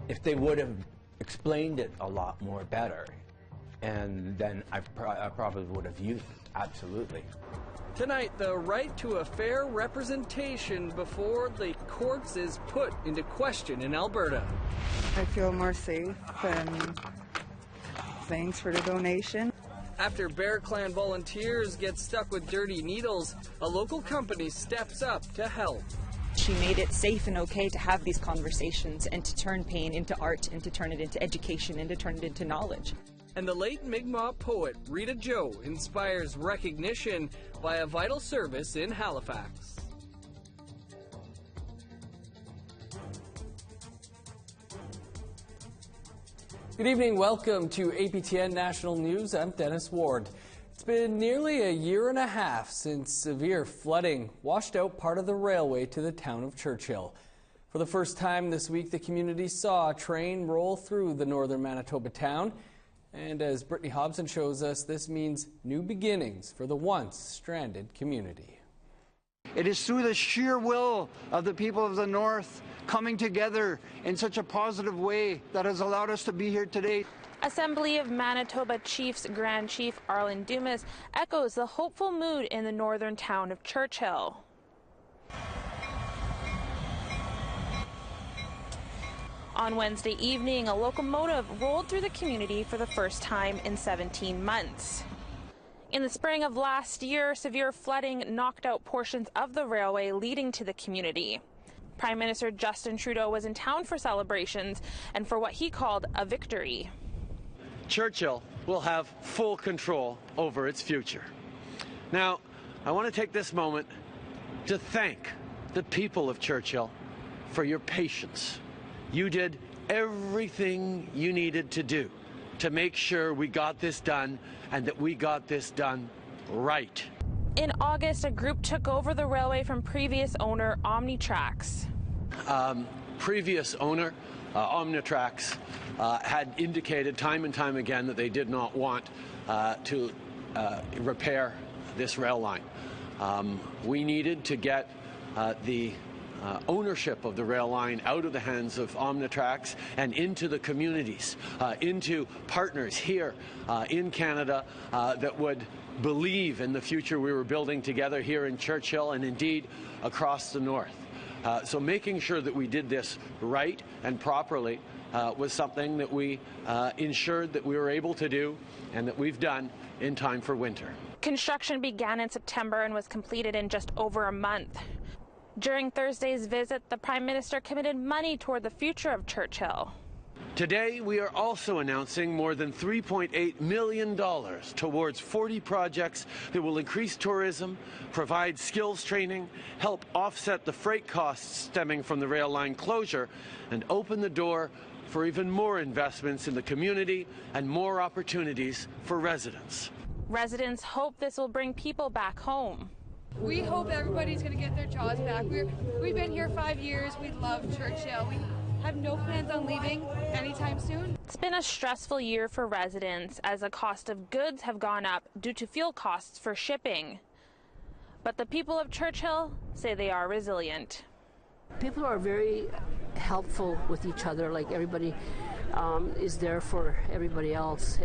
If they would have explained it a lot more better, and then I probably would have used it, absolutely. Tonight, the right to a fair representation before the courts is put into question in Alberta. I feel more safe, and thanks for the donation. After Bear Clan volunteers get stuck with dirty needles, a local company steps up to help. She made it safe and okay to have these conversations and to turn pain into art and to turn it into education and to turn it into knowledge. And the late Mi'kmaq poet Rita Joe inspires recognition by a vital service in Halifax. Good evening, welcome to APTN National News. I'm Dennis Ward. It's been nearly a year and a half since severe flooding washed out part of the railway to the town of Churchill. For the first time this week, the community saw a train roll through the northern Manitoba town. And as Brittany Hobson shows us, this means new beginnings for the once stranded community. It is through the sheer will of the people of the North coming together in such a positive way that has allowed us to be here today. Assembly of Manitoba Chiefs Grand Chief Arlen Dumas echoes the hopeful mood in the northern town of Churchill. On Wednesday evening, a locomotive rolled through the community for the first time in 17 months. In the spring of last year, severe flooding knocked out portions of the railway leading to the community. Prime Minister Justin Trudeau was in town for celebrations and for what he called a victory. Churchill will have full control over its future. Now, I want to take this moment to thank the people of Churchill for your patience. You did everything you needed to do to make sure we got this done and that we got this done right. In August, a group took over the railway from previous owner Omnitracks. Previous owner, Omnitracks, had indicated time and time again that they did not want to repair this rail line. We needed to get the ownership of the rail line out of the hands of Omnitracks and into the communities, into partners here in Canada that would believe in the future we were building together here in Churchill and indeed across the north. So making sure that we did this right and properly was something that we ensured that we were able to do and that we've done in time for winter. Construction began in September and was completed in just over a month. During Thursday's visit, the Prime Minister committed money toward the future of Churchill. Today, we are also announcing more than $3.8 million towards 40 projects that will increase tourism, provide skills training, help offset the freight costs stemming from the rail line closure, and open the door for even more investments in the community and more opportunities for residents. Residents hope this will bring people back home. We hope everybody's going to get their jobs back. We've been here 5 years. We love Churchill. We have no plans on leaving anytime soon. It's been a stressful year for residents as the cost of goods have gone up due to fuel costs for shipping. But the people of Churchill say they are resilient. People are very helpful with each other, like everybody is there for everybody else,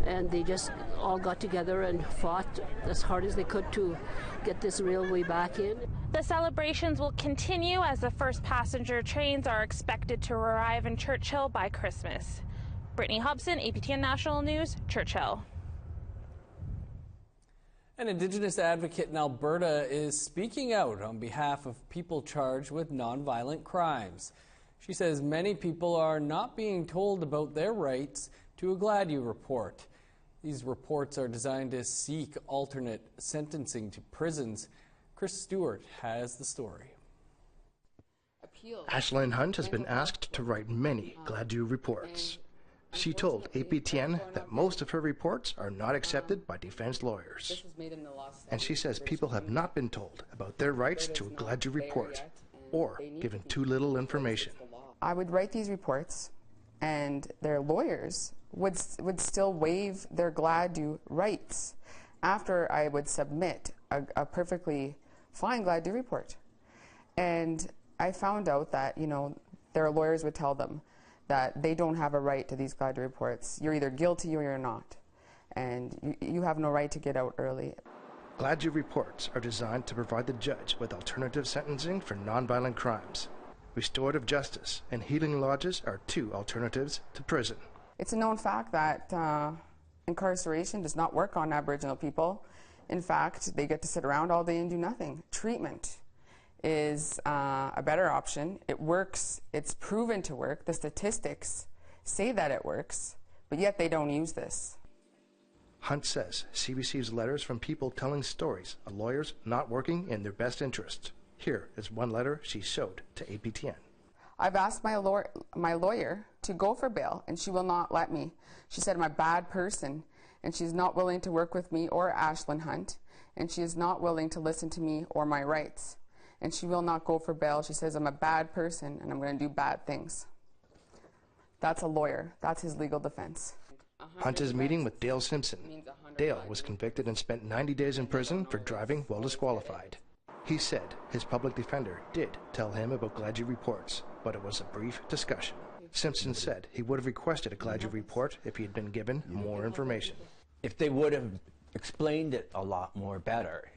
and they just all got together and fought as hard as they could to get this railway back in. The celebrations will continue as the first passenger trains are expected to arrive in Churchill by Christmas. Brittany Hobson, APTN National News, Churchill. An Indigenous advocate in Alberta is speaking out on behalf of people charged with nonviolent crimes. She says many people are not being told about their rights to a Glad You report. These reports are designed to seek alternate sentencing to prisons. Chris Stewart has the story. Ashlyn Hunt has been asked to write many Glad You reports. She told APTN that most of her reports are not accepted by defense lawyers. And she says people have not been told about their rights to a Glad You report or given too little information. I would write these reports and their lawyers would still waive their Glad You rights after I would submit a perfectly fine Glad You report. And I found out that, their lawyers would tell them that they don't have a right to these Glad reports. You're either guilty or you're not, and you have no right to get out early. Glad reports are designed to provide the judge with alternative sentencing for nonviolent crimes. Restorative justice and healing lodges are two alternatives to prison. It's a known fact that incarceration does not work on Aboriginal people. In fact, they get to sit around all day and do nothing. Treatment is a better option. It works. It's proven to work. The statistics say that it works, but yet they don't use this. Hunt says she receives letters from people telling stories of lawyers not working in their best interest. Here is one letter she showed to APTN. I've asked my lawyer to go for bail, and she will not let me. She said I'm a bad person, and she's not willing to work with me or Ashlyn Hunt, and she is not willing to listen to me or my rights. And she will not go for bail. She says I'm a bad person, and I'm going to do bad things. That's a lawyer. That's his legal defense. Hunt is meeting with Dale Simpson. Dale was convicted and spent 90 days in prison for driving while disqualified. He said his public defender did tell him about Gladue reports, but it was a brief discussion. Simpson said he would have requested a Gladue report if he had been given more information. If they would have explained it a lot more better,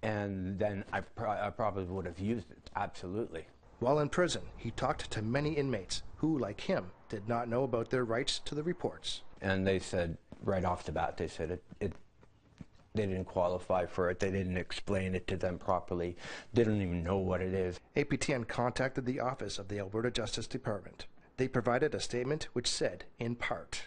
and then I probably would have used it, absolutely. While in prison, he talked to many inmates who, like him, did not know about their rights to the reports. And they said, right off the bat, they said they didn't qualify for it. They didn't explain it to them properly. They don't even know what it is. APTN contacted the office of the Alberta Justice Department. They provided a statement which said, in part,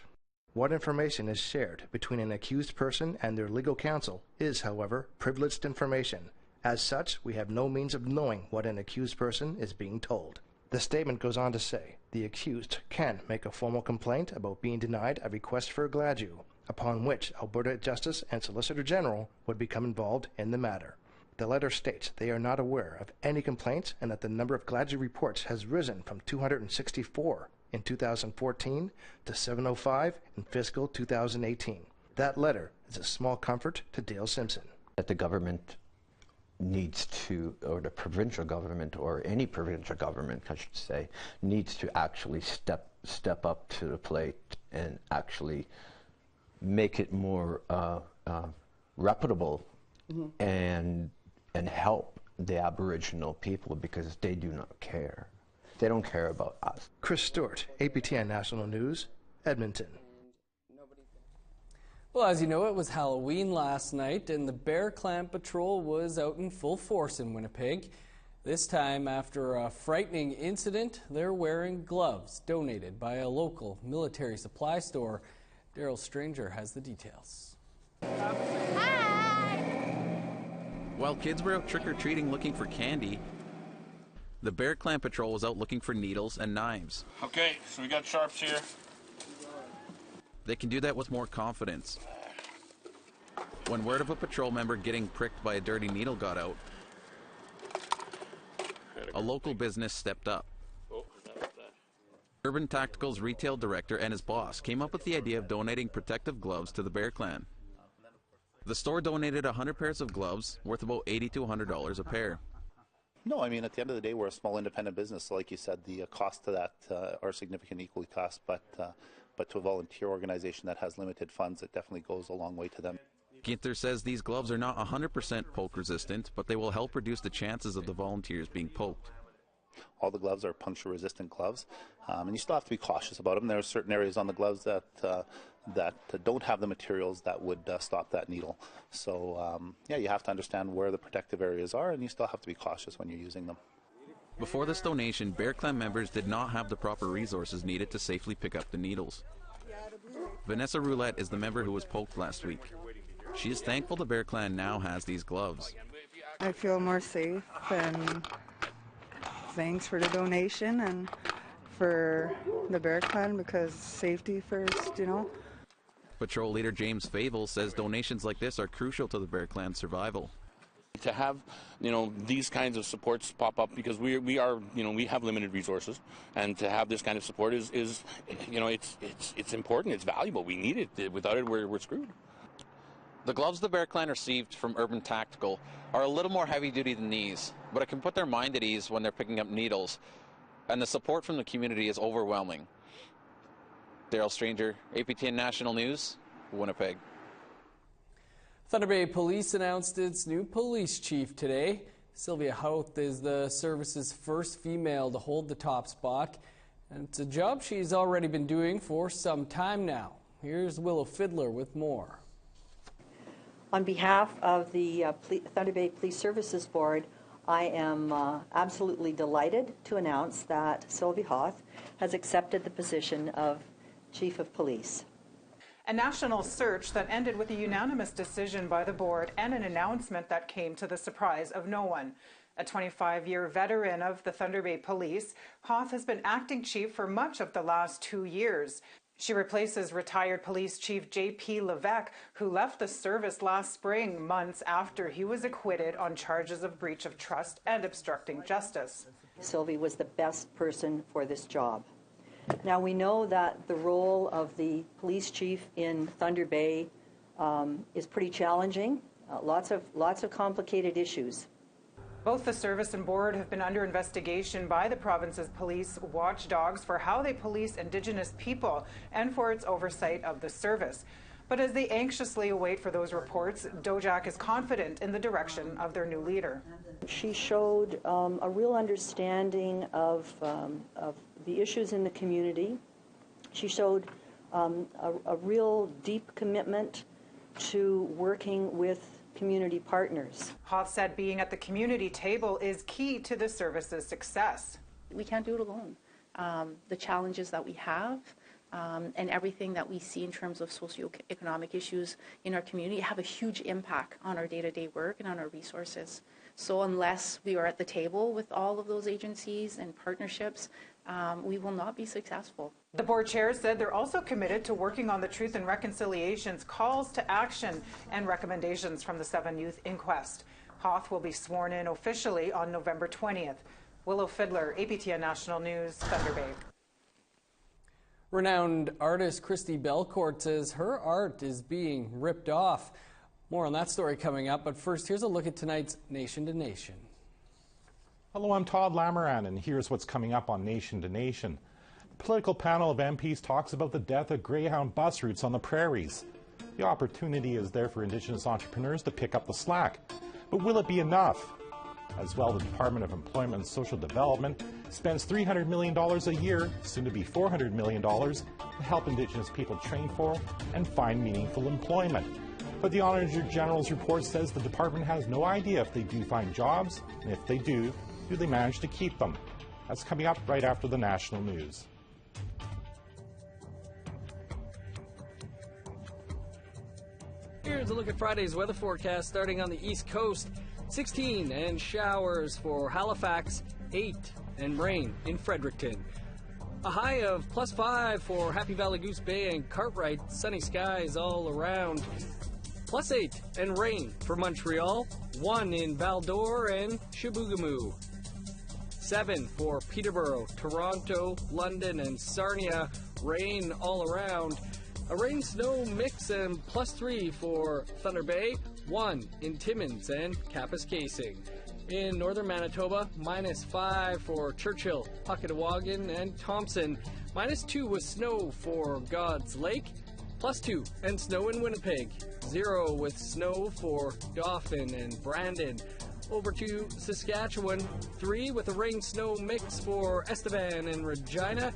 what information is shared between an accused person and their legal counsel is, however, privileged information. As such, we have no means of knowing what an accused person is being told. The statement goes on to say, the accused can make a formal complaint about being denied a request for a Gladue, upon which Alberta Justice and Solicitor General would become involved in the matter. The letter states they are not aware of any complaints and that the number of Gladue reports has risen from 264 in 2014 to 705 in fiscal 2018. That letter is a small comfort to Dale Simpson. That the government needs to, or the provincial government, or any provincial government, I should say, needs to actually step up to the plate and actually make it more reputable and help the Aboriginal people, because they do not care. They don't care about us. Chris Stewart, APTN National News, Edmonton. Well, as you know, it was Halloween last night, and the Bear Clan Patrol was out in full force in Winnipeg. This time, after a frightening incident, they're wearing gloves donated by a local military supply store. Daryl Stranger has the details. While kids were out trick-or-treating looking for candy, the Bear Clan Patrol was out looking for needles and knives. Okay, so we got sharps here. They can do that with more confidence. When word of a patrol member getting pricked by a dirty needle got out, a local business stepped up. Urban Tactical's retail director and his boss came up with the idea of donating protective gloves to the Bear Clan. The store donated 100 pairs of gloves, worth about $80 to $100 a pair. No, I mean, at the end of the day, we're a small independent business. So like you said, the costs to that are significant equally cost, but to a volunteer organization that has limited funds, it definitely goes a long way to them. Ginther says these gloves are not 100% poke resistant, but they will help reduce the chances of the volunteers being poked. All the gloves are puncture resistant gloves, and you still have to be cautious about them. There are certain areas on the gloves that don't have the materials that would stop that needle. So yeah, you have to understand where the protective areas are, and you still have to be cautious when you're using them. Before this donation, Bear Clan members did not have the proper resources needed to safely pick up the needles. Vanessa Roulette is the member who was poked last week. She is thankful the Bear Clan now has these gloves. I feel more safe, and thanks for the donation and for the Bear Clan, because safety first, you know. Patrol leader James Favel says donations like this are crucial to the Bear Clan's survival. To have, these kinds of supports pop up, because we have limited resources, and to have this kind of support is it's important, it's valuable. We need it. Without it, we're screwed. The gloves the Bear Clan received from Urban Tactical are a little more heavy duty than these, but it can put their mind at ease when they're picking up needles. and the support from the community is overwhelming. Daryl Stranger, APTN National News, Winnipeg. Thunder Bay Police announced its new police chief today. Sylvia Houth is the service's first female to hold the top spot, and it's a job she's already been doing for some time now. Here's Willow Fiddler with more. On behalf of the Thunder Bay Police Services Board, I am absolutely delighted to announce that Sylvia Houth has accepted the position of Chief of Police. A national search that ended with a unanimous decision by the board and an announcement that came to the surprise of no one. A 25-year veteran of the Thunder Bay Police, Houth has been acting chief for much of the last 2 years. She replaces retired Police Chief J.P. Levesque, who left the service last spring, months after he was acquitted on charges of breach of trust and obstructing justice. Sylvie was the best person for this job. Now, we know that the role of the police chief in Thunder Bay is pretty challenging, lots of complicated issues. Both the service and board have been under investigation by the province's police watchdogs for how they police Indigenous people and for its oversight of the service. But as they anxiously await for those reports, DOJAC is confident in the direction of their new leader. She showed a real understanding of the issues in the community. She showed a real deep commitment to working with community partners. Houth said being at the community table is key to the service's success. We can't do it alone. The challenges that we have and everything that we see in terms of socioeconomic issues in our community have a huge impact on our day-to-day work and on our resources. So unless we are at the table with all of those agencies and partnerships, we will not be successful. The board chair said they're also committed to working on the Truth and Reconciliation's calls to action and recommendations from the 7 Youth Inquest. Houth will be sworn in officially on November 20th. Willow Fiddler, APTN National News, Thunder Bay. Renowned artist Christy Belcourt says her art is being ripped off. More on that story coming up, but first, here's a look at tonight's Nation to Nation. Hello, I'm Todd Lamoran, and here's what's coming up on Nation to Nation. The political panel of MPs talks about the death of Greyhound bus routes on the prairies. The opportunity is there for Indigenous entrepreneurs to pick up the slack. But will it be enough? As well, the Department of Employment and Social Development spends $300 million a year, soon to be $400 million, to help Indigenous people train for and find meaningful employment. But the Auditor General's report says the department has no idea if they do find jobs, and if they do they manage to keep them? That's coming up right after the national news. Here's a look at Friday's weather forecast starting on the East Coast. 16 and showers for Halifax, 8 and rain in Fredericton. A high of +5 for Happy Valley Goose Bay and Cartwright, sunny skies all around. +8 and rain for Montreal, 1 in Val-d'Or and Chibougamau. 7 for Peterborough, Toronto, London, and Sarnia. Rain all around. A rain-snow mix and +3 for Thunder Bay, 1 in Timmins and Kapuskasing. In northern Manitoba, -5 for Churchill, Puckatawagan, and Thompson. -2 with snow for God's Lake. +2 and snow in Winnipeg. 0 with snow for Dauphin and Brandon. Over to Saskatchewan, 3 with a rain-snow mix for Estevan and Regina,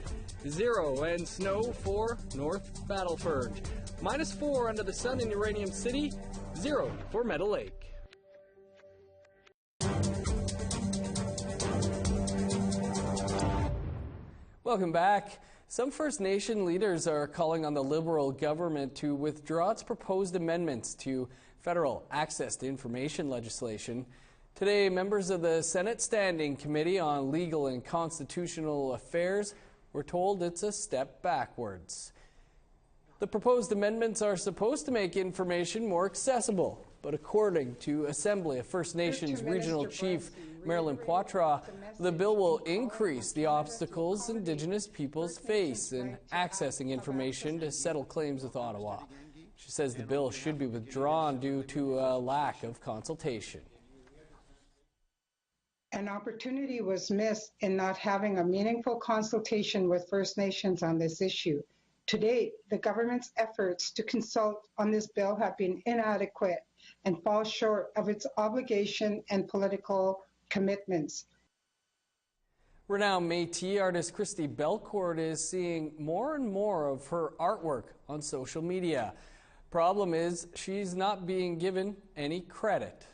0 and snow for North Battleford. -4 under the sun in Uranium City, 0 for Meadow Lake. Welcome back. Some First Nation leaders are calling on the Liberal government to withdraw its proposed amendments to federal access to information legislation. Today, members of the Senate Standing Committee on Legal and Constitutional Affairs were told it's a step backwards. The proposed amendments are supposed to make information more accessible, but according to Assembly of First Nations Regional Chief Marilyn Poitras, the bill will increase the obstacles Indigenous peoples face in accessing information to settle claims with Ottawa. She says the bill should be withdrawn due to a lack of consultation. An opportunity was missed in not having a meaningful consultation with First Nations on this issue. To date, the government's efforts to consult on this bill have been inadequate and fall short of its obligation and political commitments. Renowned Métis artist Christy Belcourt is seeing more and more of her artwork on social media. Problem is, she's not being given any credit.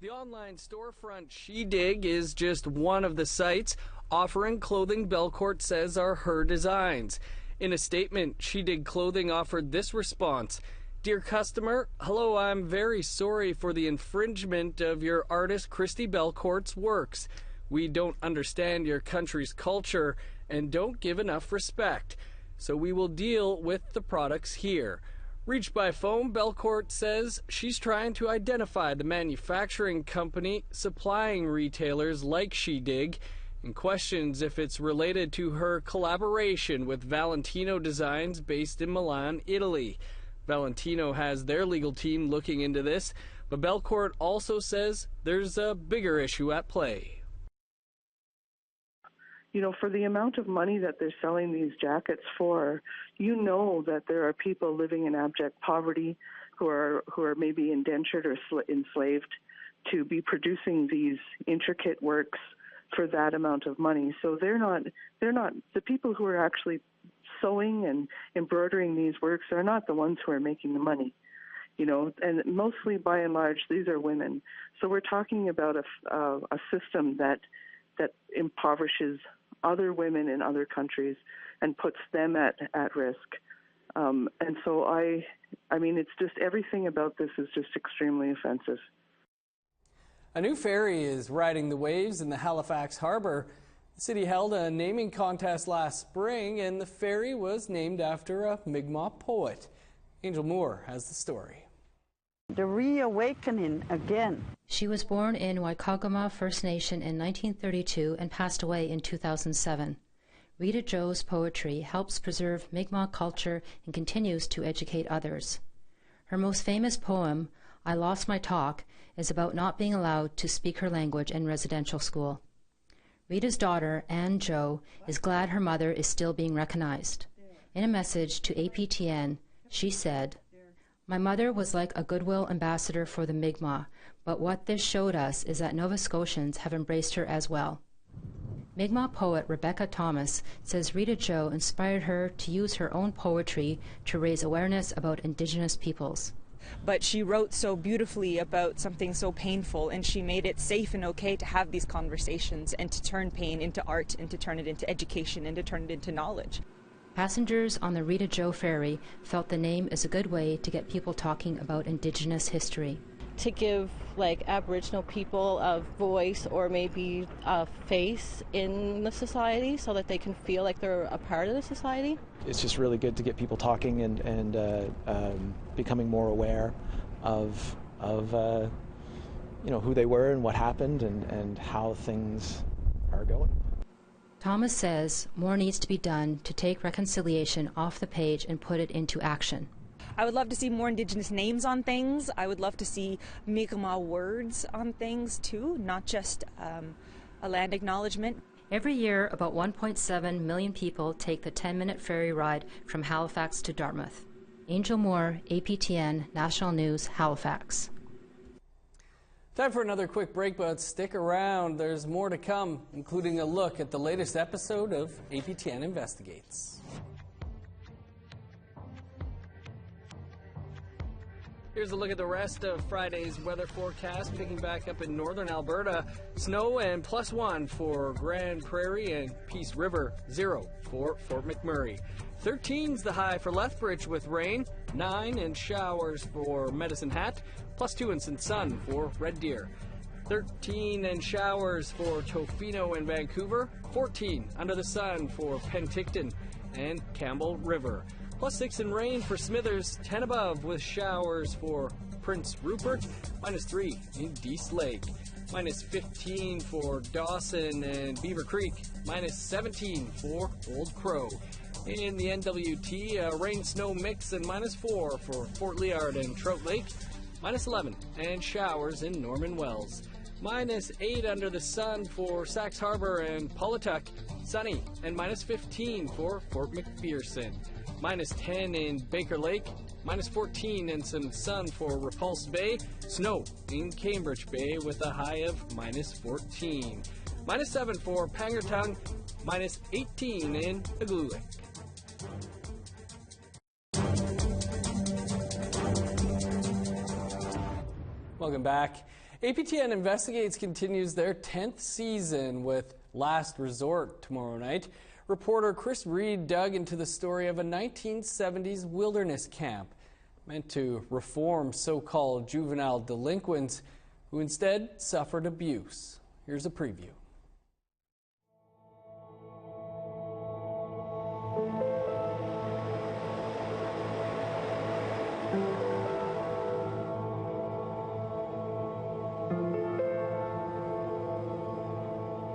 The online storefront SheDig is just one of the sites offering clothing Belcourt says are her designs. In a statement, SheDig Clothing offered this response: "Dear customer, hello, I'm very sorry for the infringement of your artist Christy Belcourt's works. We don't understand your country's culture and don't give enough respect, so we will deal with the products here." Reached by phone, Belcourt says she's trying to identify the manufacturing company supplying retailers like SheDig and questions if it's related to her collaboration with Valentino Designs based in Milan, Italy. Valentino has their legal team looking into this, but Belcourt also says there's a bigger issue at play. You know, for the amount of money that they're selling these jackets for, you know that there are people living in abject poverty who are maybe indentured or enslaved to be producing these intricate works for that amount of money. So they're not the people who are actually sewing and embroidering these works are not the ones who are making the money. You know, and mostly by and large these are women. So we're talking about a system that impoverishes other women in other countries and puts them at risk. And so I mean, it's just everything about this is just extremely offensive. A new ferry is riding the waves in the Halifax harbor. The city held a naming contest last spring, and the ferry was named after a Mi'kmaq poet. Angel Moore has the story. The reawakening again. She was born in Waikagama First Nation in 1932 and passed away in 2007. Rita Joe's poetry helps preserve Mi'kmaq culture and continues to educate others. Her most famous poem, I Lost My Talk, is about not being allowed to speak her language in residential school. Rita's daughter, Anne Joe, is glad her mother is still being recognized. In a message to APTN, she said, "My mother was like a goodwill ambassador for the Mi'kmaq, but what this showed us is that Nova Scotians have embraced her as well." Mi'kmaq poet Rebecca Thomas says Rita Joe inspired her to use her own poetry to raise awareness about Indigenous peoples. But she wrote so beautifully about something so painful, and she made it safe and okay to have these conversations and to turn pain into art and to turn it into education and to turn it into knowledge. Passengers on the Rita Joe ferry felt the name is a good way to get people talking about Indigenous history. To give Aboriginal people a voice or maybe a face in the society so that they can feel like they're a part of the society. It's just really good to get people talking and becoming more aware of who they were and what happened and how things are going. Thomas says more needs to be done to take reconciliation off the page and put it into action. I would love to see more Indigenous names on things. I would love to see Mi'kmaq words on things too, not just a land acknowledgement. Every year, about 1.7 million people take the 10-minute ferry ride from Halifax to Dartmouth. Angel Moore, APTN National News, Halifax. Time for another quick break, but stick around. There's more to come, including a look at the latest episode of APTN Investigates. Here's a look at the rest of Friday's weather forecast. Picking back up in northern Alberta, snow and +1 for Grand Prairie and Peace River, 0 for Fort McMurray. 13's the high for Lethbridge with rain, 9 and showers for Medicine Hat, +2 in St. Sun for Red Deer. 13 and showers for Tofino and Vancouver, 14 under the sun for Penticton and Campbell River. +6 in rain for Smithers, 10 above with showers for Prince Rupert, -3 in Dease Lake, -15 for Dawson and Beaver Creek, -17 for Old Crow. In the NWT, a rain-snow mix and -4 for Fort Liard and Trout Lake, -11 and showers in Norman Wells. -8 under the sun for Sax Harbor and Paulatuck. Sunny, and -15 for Fort McPherson. -10 in Baker Lake. -14 and some sun for Repulse Bay. Snow in Cambridge Bay with a high of -14. -7 for Pangertung. -18 in Igloolik. Welcome back. APTN Investigates continues their 10th season with Last Resort tomorrow night. Reporter Chris Reed dug into the story of a 1970s wilderness camp meant to reform so-called juvenile delinquents who instead suffered abuse. Here's a preview.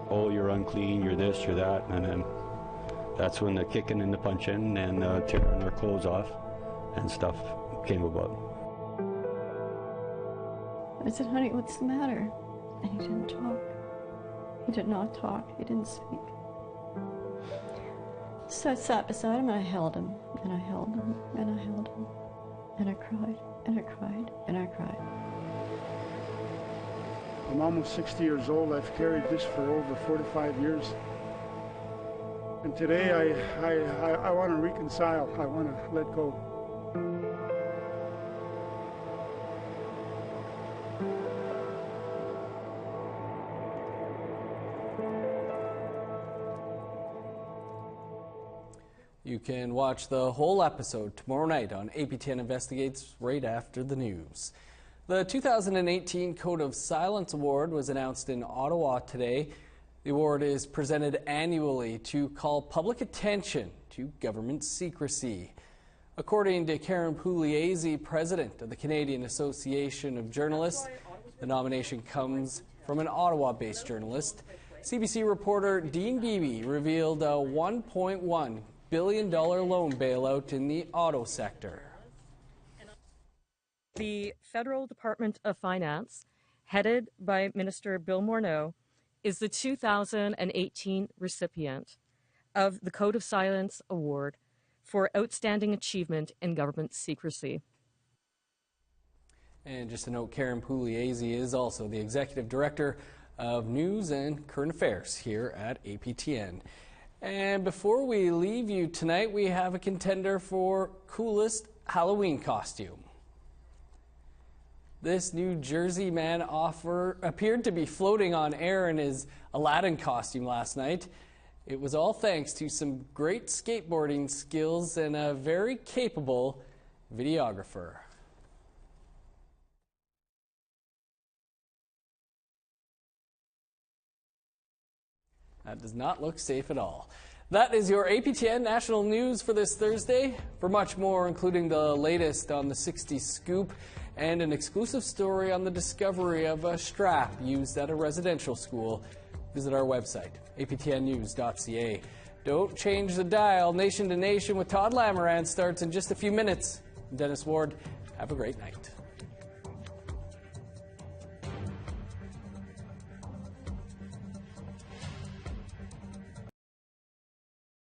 Oh, you're unclean, you're this, you're that, and then that's when the kicking and the punching and tearing our clothes off and stuff came about. I said, honey, what's the matter? And he didn't talk. He did not talk. He didn't speak. So I sat beside him and I held him, and I held him, and I held him, and I cried, and I cried, and I cried. I'm almost 60 years old. I've carried this for over 45 years. And today I want to reconcile. I want to let go. You can watch the whole episode tomorrow night on APTN Investigates right after the news. The 2018 Code of Silence Award was announced in Ottawa today. The award is presented annually to call public attention to government secrecy. According to Karen Pugliese, president of the Canadian Association of Journalists, the nomination comes from an Ottawa-based journalist. CBC reporter Dean Beebe revealed a $1.1 billion loan bailout in the auto sector. The Federal Department of Finance, headed by Minister Bill Morneau, is the 2018 recipient of the Code of Silence Award for outstanding achievement in government secrecy. And just a note, Karen Pugliese is also the Executive Director of News and Current Affairs here at APTN. And before we leave you tonight, we have a contender for coolest Halloween costume. This New Jersey man appeared to be floating on air in his Aladdin costume last night. It was all thanks to some great skateboarding skills and a very capable videographer. That does not look safe at all. That is your APTN National News for this Thursday. For much more, including the latest on the 60s scoop and an exclusive story on the discovery of a strap used at a residential school, visit our website, aptnnews.ca. Don't change the dial. Nation to Nation with Todd Lamoran starts in just a few minutes. I'm Dennis Ward. Have a great night.